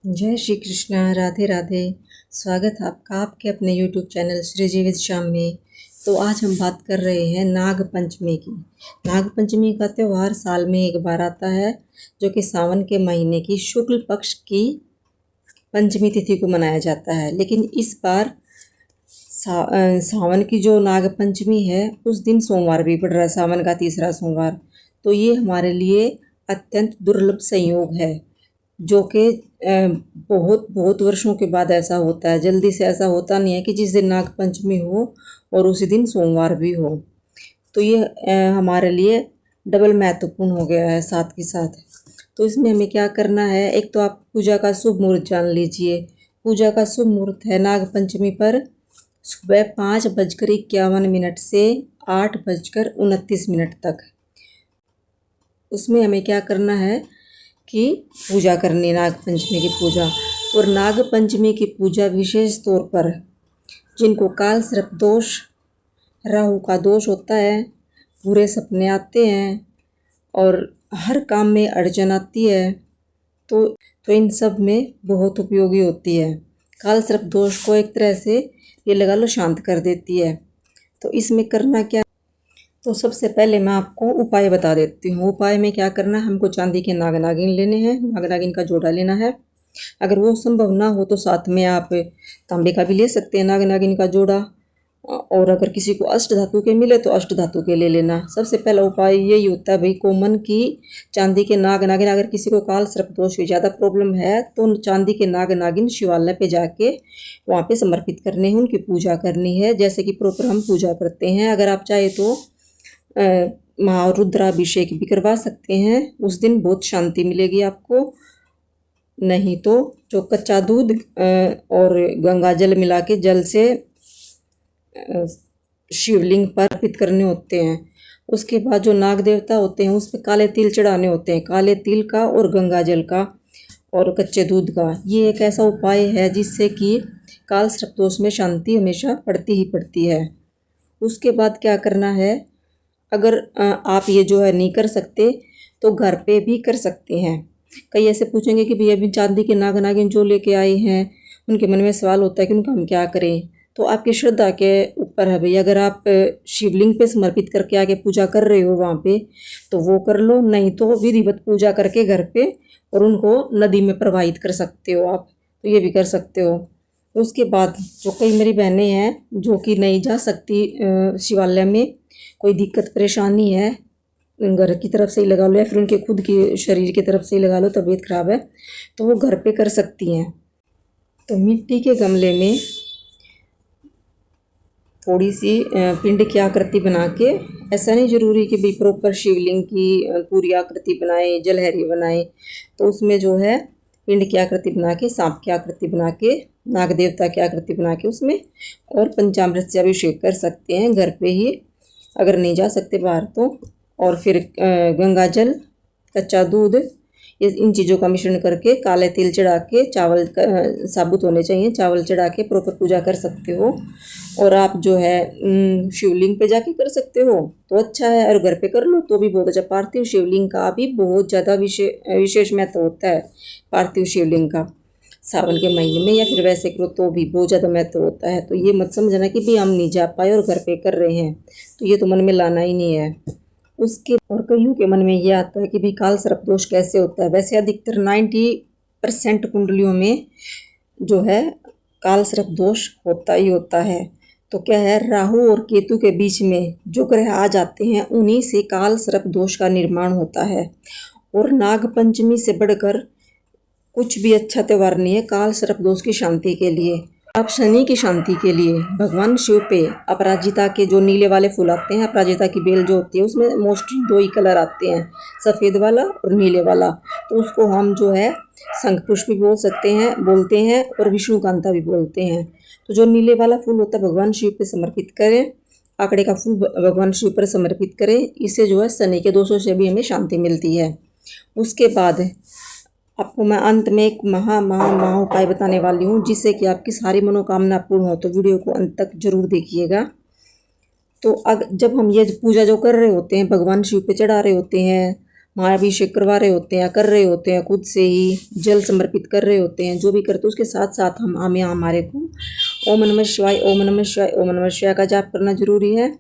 जय श्री कृष्णा। राधे राधे। स्वागत है आपका आपके अपने यूट्यूब चैनल श्री जीवित श्याम में। तो आज हम बात कर रहे हैं नाग पंचमी की। नाग पंचमी का त्यौहार साल में एक बार आता है, जो कि सावन के महीने की शुक्ल पक्ष की पंचमी तिथि को मनाया जाता है। लेकिन इस बार सावन की जो नाग पंचमी है उस दिन सोमवार भी पड़ रहा है, सावन का तीसरा सोमवार। तो ये हमारे लिए अत्यंत दुर्लभ संयोग है, जो कि बहुत बहुत वर्षों के बाद ऐसा होता है। जल्दी से ऐसा होता नहीं है कि जिस दिन नाग पंचमी हो और उसी दिन सोमवार भी हो। तो ये हमारे लिए डबल महत्वपूर्ण हो गया है साथ के साथ। तो इसमें हमें क्या करना है, एक तो आप पूजा का शुभ मुहूर्त जान लीजिए। पूजा का शुभ मुहूर्त है नाग पंचमी पर सुबह 5:51 से 8:29 तक। उसमें हमें क्या करना है कि पूजा करनी, नाग पंचमी की पूजा। और नाग पंचमी की पूजा विशेष तौर पर जिनको काल सर्प दोष, राहु का दोष होता है, बुरे सपने आते हैं और हर काम में अड़चन आती है, तो इन सब में बहुत उपयोगी होती है। काल सर्प दोष को एक तरह से ये लगा लो शांत कर देती है। तो इसमें करना क्या, तो सबसे पहले मैं आपको उपाय बता देती हूँ। उपाय में क्या करना है, हमको चांदी के नाग नागिन लेने हैं, नाग नागिन का जोड़ा लेना है। अगर वो संभव ना हो तो साथ में आप तांबे का भी ले सकते हैं नाग नागिन का जोड़ा। और अगर किसी को अष्ट धातु के मिले तो अष्ट धातु के ले लेना। सबसे पहला उपाय यही होता है भाई, कॉमन की चांदी के नाग नागिन। अगर किसी को काल सर्प दोष की ज़्यादा प्रॉब्लम है तो चांदी के नाग नागिन शिवालय पे जाके वहाँ पे समर्पित करने हैं, उनकी पूजा करनी है, जैसे कि प्रॉपर हम पूजा करते हैं। अगर आप चाहे तो महारुद्राभिषेक भी करवा सकते हैं, उस दिन बहुत शांति मिलेगी आपको। नहीं तो जो कच्चा दूध और गंगा जल मिला के जल से शिवलिंग पर अर्पित करने होते हैं। उसके बाद जो नाग देवता होते हैं उस पर काले तिल चढ़ाने होते हैं, काले तिल का और गंगा जल का और कच्चे दूध का। ये एक ऐसा उपाय है जिससे कि काल सर्प दोष में शांति हमेशा पड़ती ही पड़ती है। उसके बाद क्या करना है, अगर आप ये जो है नहीं कर सकते तो घर पे भी कर सकते हैं। कई ऐसे पूछेंगे कि भैया अभी चांदी के नाग नागिन जो लेके आए हैं, उनके मन में सवाल होता है कि उनका हम क्या करें। तो आपकी श्रद्धा के ऊपर है भैया। अगर आप शिवलिंग पे समर्पित करके आगे पूजा कर रहे हो वहाँ पे तो वो कर लो, नहीं तो विधिवत पूजा करके घर पे और उनको नदी में प्रवाहित कर सकते हो आप, तो ये भी कर सकते हो। उसके बाद जो कई मेरी बहनें हैं जो कि नहीं जा सकती शिवालय में, कोई दिक्कत परेशानी है, घर की तरफ से ही लगा लो या फिर उनके खुद के शरीर की तरफ से ही लगा लो, तबीयत खराब है, तो वो घर पे कर सकती हैं। तो मिट्टी के गमले में थोड़ी सी पिंड की आकृति बना के, ऐसा नहीं ज़रूरी कि भाई प्रॉपर शिवलिंग की पूरी आकृति बनाए, जलहरी बनाए, तो उसमें जो है पिंड की आकृति बना के, सांप की आकृति बना के, नाग देवता की आकृति बना के उसमें और पंचामृत से अभिषेक कर सकते हैं घर पे ही, अगर नहीं जा सकते बाहर तो। और फिर गंगा जल, कच्चा दूध, ये इन चीज़ों का मिश्रण करके काले तिल चढ़ा के, चावल साबुत होने चाहिए, चावल चढ़ा के प्रॉपर पूजा कर सकते हो। और आप जो है शिवलिंग पे जाके कर सकते हो तो अच्छा है, और घर पे कर लो तो भी बहुत अच्छा। पार्थिव शिवलिंग का भी बहुत ज़्यादा विशेष महत्व होता है। पार्थिव शिवलिंग का सावन के महीने में या फिर वैसे करो तो भी बहुत ज़्यादा महत्व होता है। तो ये मत समझना कि भाई हम नहीं जा पाए और घर पे कर रहे हैं, तो ये तो मन में लाना ही नहीं है। उसके और कईयों के मन में ये आता है कि भाई काल सर्प दोष कैसे होता है। वैसे अधिकतर 90% कुंडलियों में जो है काल सर्प दोष होता ही होता है। तो क्या है, राहु और केतु के बीच में जो ग्रह आ जाते हैं उन्हीं से काल सर्प दोष का निर्माण होता है। और नाग पंचमी से बढ़कर कुछ भी अच्छा त्यौहार नहीं है काल सर्प दोष की शांति के लिए। आप शनि की शांति के लिए भगवान शिव पे अपराजिता के जो नीले वाले फूल आते हैं, अपराजिता की बेल जो होती है उसमें मोस्टली 2 ही कलर आते हैं, सफ़ेद वाला और नीले वाला। तो उसको हम जो है शंख पुष्प भी बोलते हैं और विष्णुकांता भी बोलते हैं। तो जो नीले वाला फूल होता है भगवान शिव पे समर्पित करें, आंकड़े का फूल भगवान शिव पर समर्पित करें, इससे जो है शनि के दोषों से भी हमें शांति मिलती है। उसके बाद आपको मैं अंत में एक महा उपाय बताने वाली हूँ जिससे कि आपकी सारी मनोकामना पूर्ण हो। तो वीडियो को अंत तक जरूर देखिएगा। तो जब हम ये पूजा जो कर रहे होते हैं, भगवान शिव पे चढ़ा रहे होते हैं महाअभिषेक करवा रहे होते हैं, कर रहे होते हैं, खुद से ही जल समर्पित कर रहे होते हैं, जो भी करते हैं उसके साथ साथ हमें हमारे को ओम नमः शिवाय, ओम नमः शिवाय, ओम नमः शिवाय का जाप करना जरूरी है।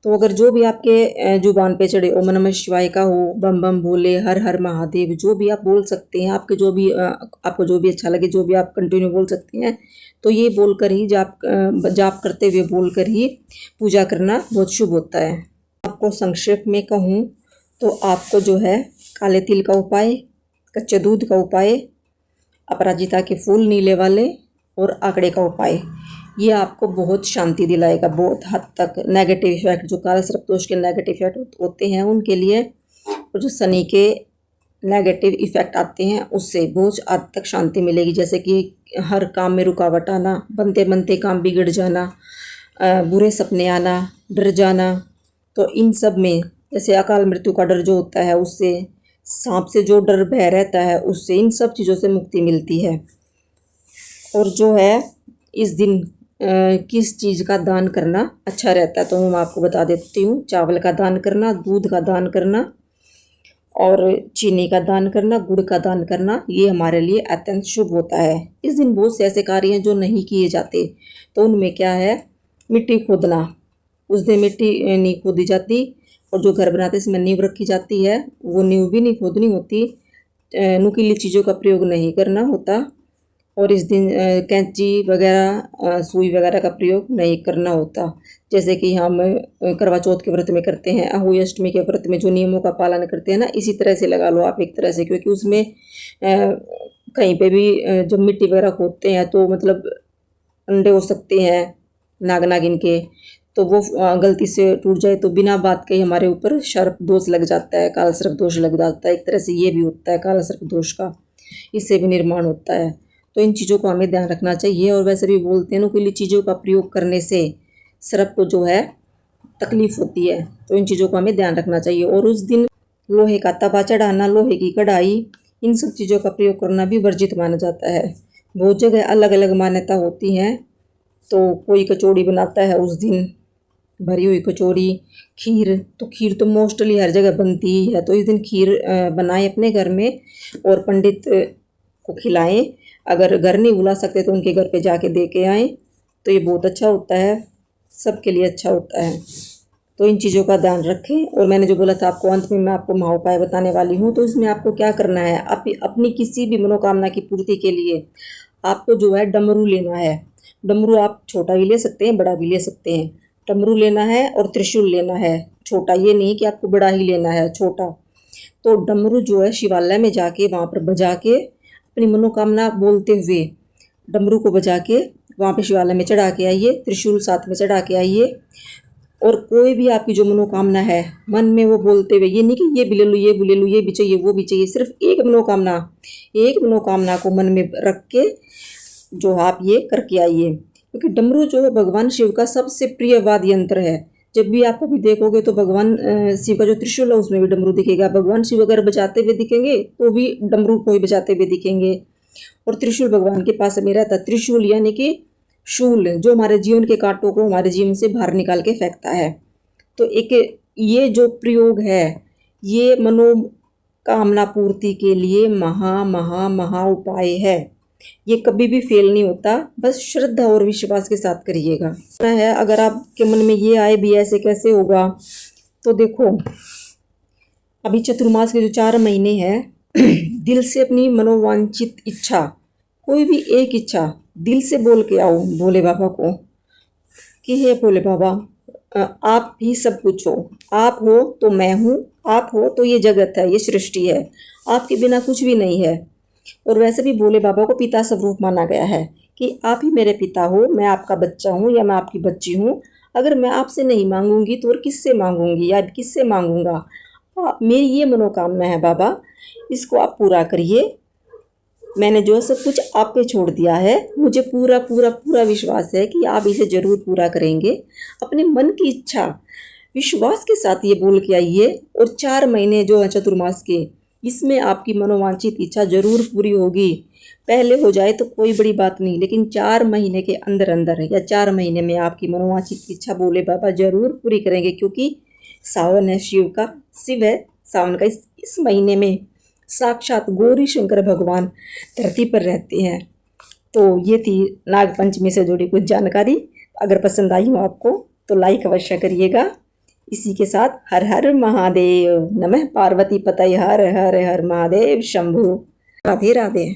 तो अगर जो भी आपके जुबान पे चढ़े, ओम नमः शिवाय का हो, बम बम भोले, हर हर महादेव, जो भी आप बोल सकते हैं, आपके जो भी आपको जो भी अच्छा लगे, जो भी आप कंटिन्यू बोल सकते हैं, तो ये बोलकर ही जाप करते हुए बोलकर ही पूजा करना बहुत शुभ होता है। आपको संक्षेप में कहूँ तो आपको जो है काले तिल का उपाय, कच्चे दूध का उपाय, अपराजिता के फूल नीले वाले और आंकड़े का उपाय, ये आपको बहुत शांति दिलाएगा। बहुत हद तक नेगेटिव इफेक्ट, जो काल सर्प दोष के नेगेटिव इफेक्ट होते हैं उनके लिए, और जो शनि के नेगेटिव इफेक्ट आते हैं उससे बहुत हद तक शांति मिलेगी। जैसे कि हर काम में रुकावट आना, बनते बनते काम बिगड़ जाना, बुरे सपने आना, डर जाना, तो इन सब में, जैसे अकाल मृत्यु का डर जो होता है उससे, सांप से जो डर भय रहता है उससे, इन सब चीज़ों से मुक्ति मिलती है। और जो है इस दिन किस चीज़ का दान करना अच्छा रहता है तो मैं आपको बता देती हूँ। चावल का दान करना, दूध का दान करना और चीनी का दान करना, गुड़ का दान करना, ये हमारे लिए अत्यंत शुभ होता है। इस दिन बहुत से ऐसे कार्य हैं जो नहीं किए जाते, तो उनमें क्या है, मिट्टी खोदना। उस दिन मिट्टी नहीं खोदी जाती, और जो घर बनाते इसमें नींव रखी जाती है, वो नींव भी नहीं खोदनी होती। नुकीली चीज़ों का प्रयोग नहीं करना होता, और इस दिन कैंची वगैरह, सुई वगैरह का प्रयोग नहीं करना होता। जैसे कि हम करवा चौथ के व्रत में करते हैं, अहोई अष्टमी के व्रत में जो नियमों का पालन करते हैं ना, इसी तरह से लगा लो आप एक तरह से, क्योंकि उसमें कहीं पे भी जब मिट्टी वगैरह खोदते हैं तो मतलब अंडे हो सकते हैं नाग नागिन के, तो वो गलती से टूट जाए तो बिना बात के हमारे ऊपर सर्प दोष लग जाता है, काल सर्प दोष लग जाता है। एक तरह से ये भी होता है काल सर्प दोष का, इससे भी निर्माण होता है। तो इन चीज़ों को हमें ध्यान रखना चाहिए। और वैसे भी बोलते हैं नुकीली चीज़ों का प्रयोग करने से सर्प को जो है तकलीफ होती है, तो इन चीज़ों को हमें ध्यान रखना चाहिए। और उस दिन लोहे का तवा चढ़ाना, लोहे की कढ़ाई, इन सब चीज़ों का प्रयोग करना भी वर्जित माना जाता है। बहुत जगह अलग अलग मान्यता होती हैं, तो कोई कचौड़ी बनाता है उस दिन, भरी हुई कचौड़ी, खीर, तो खीर तो मोस्टली हर जगह बनती ही है, तो इस दिन खीर बनाएं अपने घर में और पंडित को खिलाएं। अगर घर नहीं बुला सकते तो उनके घर पे जाके दे के आएँ, तो ये बहुत अच्छा होता है, सबके लिए अच्छा होता है। तो इन चीज़ों का ध्यान रखें। और मैंने जो बोला था आपको, अंत में मैं आपको महाउपाय बताने वाली हूँ। तो इसमें आपको क्या करना है, अपनी किसी भी मनोकामना की पूर्ति के लिए आपको जो है डमरू लेना है। डमरू आप छोटा भी ले सकते हैं, बड़ा भी ले सकते हैं। डमरू लेना है और त्रिशूल लेना है, छोटा, ये नहीं कि आपको बड़ा ही लेना है, छोटा। तो डमरू जो है शिवालय में जाके वहाँ पर बजा के, अपनी मनोकामना बोलते हुए डमरू को बजा के वहाँ पे शिवालय में चढ़ा के आइए, त्रिशूल साथ में चढ़ा के आइए। और कोई भी आपकी जो मनोकामना है मन में वो बोलते हुए, ये नहीं कि ये भी ले लूँ, ये भी ले लूँ, ये भी चाहिए, वो भी चाहिए, सिर्फ एक मनोकामना को मन में रख के जो आप ये करके आइए। क्योंकि डमरू जो है भगवान शिव का सबसे प्रिय वाद्य यंत्र है। जब भी आप कभी देखोगे तो भगवान शिव का जो त्रिशूल है उसमें भी डमरू दिखेगा। भगवान शिव अगर बजाते हुए दिखेंगे तो भी डमरू को ही बजाते हुए दिखेंगे। और त्रिशूल भगवान के पास में रहता है। त्रिशूल यानी कि शूल, जो हमारे जीवन के कांटों को हमारे जीवन से बाहर निकाल के फेंकता है। तो एक ये जो प्रयोग है, ये मनोकामना पूर्ति के लिए महा उपाय है। ये कभी भी फेल नहीं होता, बस श्रद्धा और विश्वास के साथ करिएगा है। अगर आपके मन में ये आए भी ऐसे कैसे होगा, तो देखो अभी चतुर्मास के जो 4 महीने हैं दिल से अपनी मनोवांछित इच्छा, कोई भी एक इच्छा दिल से बोल के आओ भोले बाबा को कि हे भोले बाबा, आप ही सब कुछ हो, आप हो तो मैं हूँ, आप हो तो ये जगत है, ये सृष्टि है, आपके बिना कुछ भी नहीं है। और वैसे भी भोले बाबा को पिता स्वरूप माना गया है कि आप ही मेरे पिता हो, मैं आपका बच्चा हूँ या मैं आपकी बच्ची हूँ। अगर मैं आपसे नहीं मांगूंगी तो और किससे मांगूंगी या किससे मांगूंगा। मेरी ये मनोकामना है बाबा, इसको आप पूरा करिए। मैंने जो सब कुछ आप पे छोड़ दिया है, मुझे पूरा पूरा पूरा विश्वास है कि आप इसे ज़रूर पूरा करेंगे। अपने मन की इच्छा विश्वास के साथ ये बोल के आइए। और 4 महीने जो है चतुर्मास के, इसमें आपकी मनोवांछित इच्छा ज़रूर पूरी होगी। पहले हो जाए तो कोई बड़ी बात नहीं, लेकिन 4 महीने के अंदर अंदर या 4 महीने में आपकी मनोवांछित इच्छा भोले बाबा ज़रूर पूरी करेंगे। क्योंकि सावन है शिव का, शिव है सावन का इस महीने में साक्षात गौरी शंकर भगवान धरती पर रहते हैं। तो ये थी नाग पंचमी से जुड़ी कुछ जानकारी। अगर पसंद आई हो आपको तो लाइक अवश्य करिएगा। इसी के साथ हर हर महादेव, नमः पार्वती पतये, हर हर हर महादेव शंभु। राधे राधे।